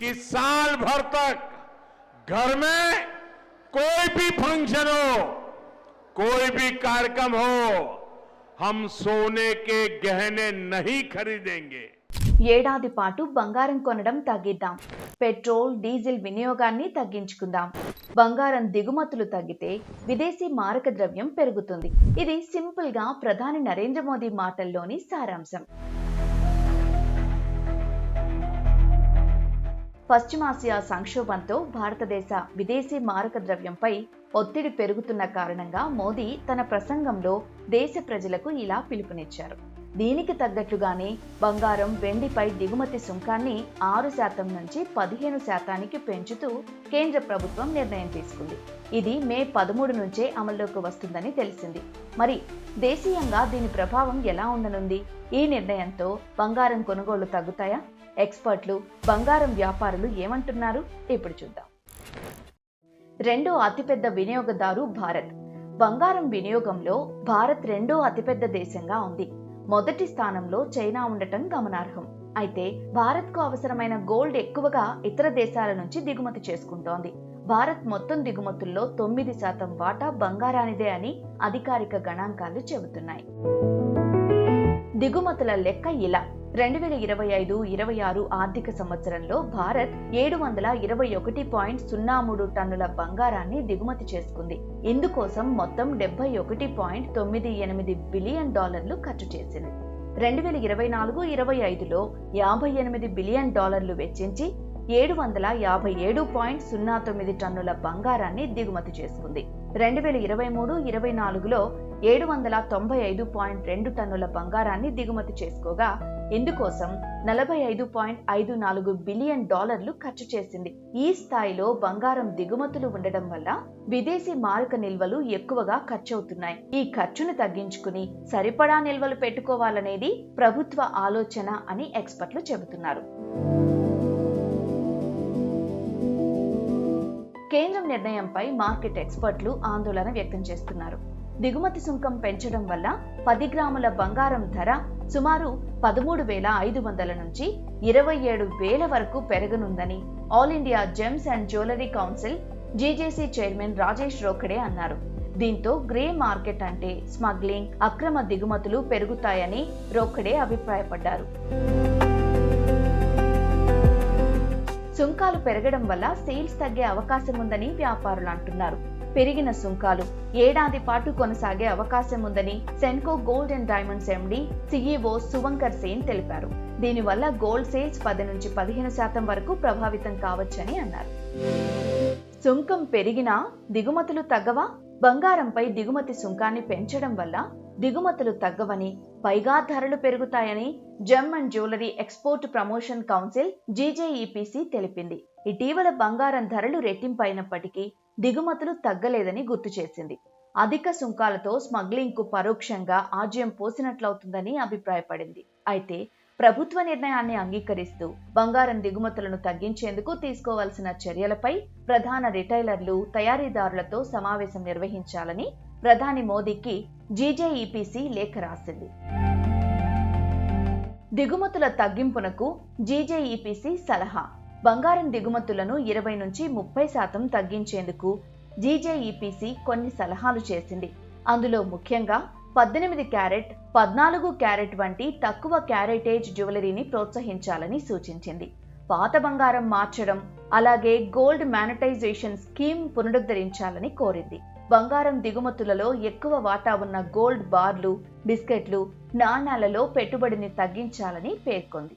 कि साल भर तक घर में कोई भी फंक्शन हो, कोई भी कार्यक्रम हो, हम सोने के गहने नहीं खरीदेंगे। ఏడాది పాటు బంగారం కొనడం తగ్గిద్దాం, పెట్రోల్ డీజిల్ వినియోగాన్ని తగ్గించుకుందాం, బంగారం దిగుమతులు తగ్గితే విదేశీ మారక ద్రవ్యం పెరుగుతుంది. ఇది సింపుల్ గా ప్రధాని నరేంద్ర మోదీ మాటల్లోని సారాంశం. పశ్చిమాసియా సంక్షోభంతో భారతదేశ విదేశీ మారక ద్రవ్యంపై ఒత్తిడి పెరుగుతున్న కారణంగా మోదీ తన ప్రసంగంలో దేశ ప్రజలకు ఇలా పిలుపునిచ్చారు. దీనికి తగ్గట్లుగానే బంగారం వెండిపై దిగుమతి సుంకాన్ని 6% నుంచి 15% పెంచుతూ కేంద్ర ప్రభుత్వం నిర్ణయం తీసుకుంది. ఇది మే 13 నుంచే అమల్లోకి వస్తుందని తెలిసింది. మరి దేశీయంగా దీని ప్రభావం ఎలా ఉండనుంది? ఈ నిర్ణయంతో బంగారం కొనుగోళ్లు తగ్గుతాయా? ఎక్స్పర్ట్లు, బంగారం వ్యాపారులు ఏమంటున్నారు? ఇప్పుడు చూద్దాం. రెండో అతిపెద్ద వినియోగదారు భారత్. బంగారం వినియోగంలో భారత్ రెండో అతిపెద్ద దేశంగా ఉంది. మొదటి స్థానంలో చైనా ఉండటం గమనార్హం. అయితే భారత్కు అవసరమైన గోల్డ్ ఎక్కువగా ఇతర దేశాల నుంచి దిగుమతి చేసుకుంటోంది. భారత్ మొత్తం దిగుమతుల్లో 9% వాటా బంగారానిదే అని అధికారిక గణాంకాలు చెబుతున్నాయి. దిగుమతుల లెక్క ఇలా: 2025-26 ఆర్థిక సంవత్సరంలో భారత్ 721.03 టన్నుల బంగారాన్ని దిగుమతి చేసుకుంది. ఇందుకోసం మొత్తం $71.98 బిలియన్ ఖర్చు చేసింది. 2024-25లో $58 బిలియన్ వెచ్చించి 757.09 టన్నుల బంగారాన్ని దిగుమతి చేసుకుంది. 2023-24లో 795.2 టన్నుల బంగారాన్ని దిగుమతి చేసుకోగా ఇందుకోసం $45.54 బిలియన్ ఖర్చు చేసింది. ఈ స్థాయిలో బంగారం దిగుమతులు ఉండడం వల్ల విదేశీ మారక నిల్వలు ఎక్కువగా ఖర్చవుతున్నాయి. ఈ ఖర్చును తగ్గించుకుని సరిపడా నిల్వలు పెట్టుకోవాలనేది ప్రభుత్వ ఆలోచన అని ఎక్స్పర్ట్లు చెబుతున్నారు. కేంద్రం నిర్ణయంపై మార్కెట్ ఎక్స్పర్ట్లు ఆందోళన వ్యక్తం చేస్తున్నారు. దిగుమతి సుంకం పెంచడం వల్ల 10 గ్రాముల బంగారం ధర సుమారు 13,500 నుంచి 27,000 వరకు పెరగనుందని all India gems and jewellery council GJC chairman Rajesh Rokhade అన్నారు. దీంతో గ్రే మార్కెట్ అంటే స్మగ్లింగ్, అక్రమ దిగుమతులు పెరుగుతాయని రోఖడే అభిప్రాయపడ్డారు. సుంకాలు పెరగడం వల్ల సేల్స్ తగ్గే అవకాశం ఉందని వ్యాపారులు అంటున్నారు. పెరిగిన సుంకాలు ఏడాది పాటు కొనసాగే అవకాశం ఉందని Senco gold and diamonds MD CEO Suvankar Sen తెలిపారు. దీనివల్ల గోల్డ్ సేల్స్ 10 నుంచి 15% వరకు ప్రభావితం కావచ్చని అన్నారు. సుంకం పెరిగినా దిగుమతులు తగ్గవా? బంగారంపై దిగుమతి సుంకాన్ని పెంచడం వల్ల దిగుమతులు తగ్గవని, పైగా ధరలు పెరుగుతాయని gem and jewellery export promotion council జీజేఈపీసీ తెలిపింది. ఇటీవల బంగారం ధరలు రెట్టింపైనప్పటికీ దిగుమతులు తగ్గలేదని గుర్తు చేసింది. అధిక సుంకాలతో స్మగ్లింగ్ కు పరోక్షంగా ఆజ్యం పోసినట్లవుతుందని అభిప్రాయపడింది. అయితే ప్రభుత్వ నిర్ణయాన్ని అంగీకరిస్తూ బంగారం దిగుమతులను తగ్గించేందుకు తీసుకోవాల్సిన చర్యలపై ప్రధాన రిటైలర్లు, తయారీదారులతో సమావేశం నిర్వహించాలని ప్రధాని మోదీకి జీజేఈపీసీ లేఖ రాసింది. దిగుమతుల తగ్గింపునకు జీజేఈపీసీ సలహా: బంగారం దిగుమతులను 20 నుంచి 30% తగ్గించేందుకు జీజేఈపీసీ కొన్ని సలహాలు చేసింది. అందులో ముఖ్యంగా 18 క్యారెట్, 14 క్యారెట్ వంటి తక్కువ క్యారెటేజ్ జ్యువెలరీని ప్రోత్సహించాలని సూచించింది. పాత బంగారం మార్చడం, అలాగే గోల్డ్ మానిటైజేషన్ స్కీమ్ పునరుద్ధరించాలని కోరింది. బంగారం దిగుమతులలో ఎక్కువ వాటా ఉన్న గోల్డ్ బార్లు, బిస్కెట్లు, నాణాలలో పెట్టుబడిని తగ్గించాలని పేర్కొంది.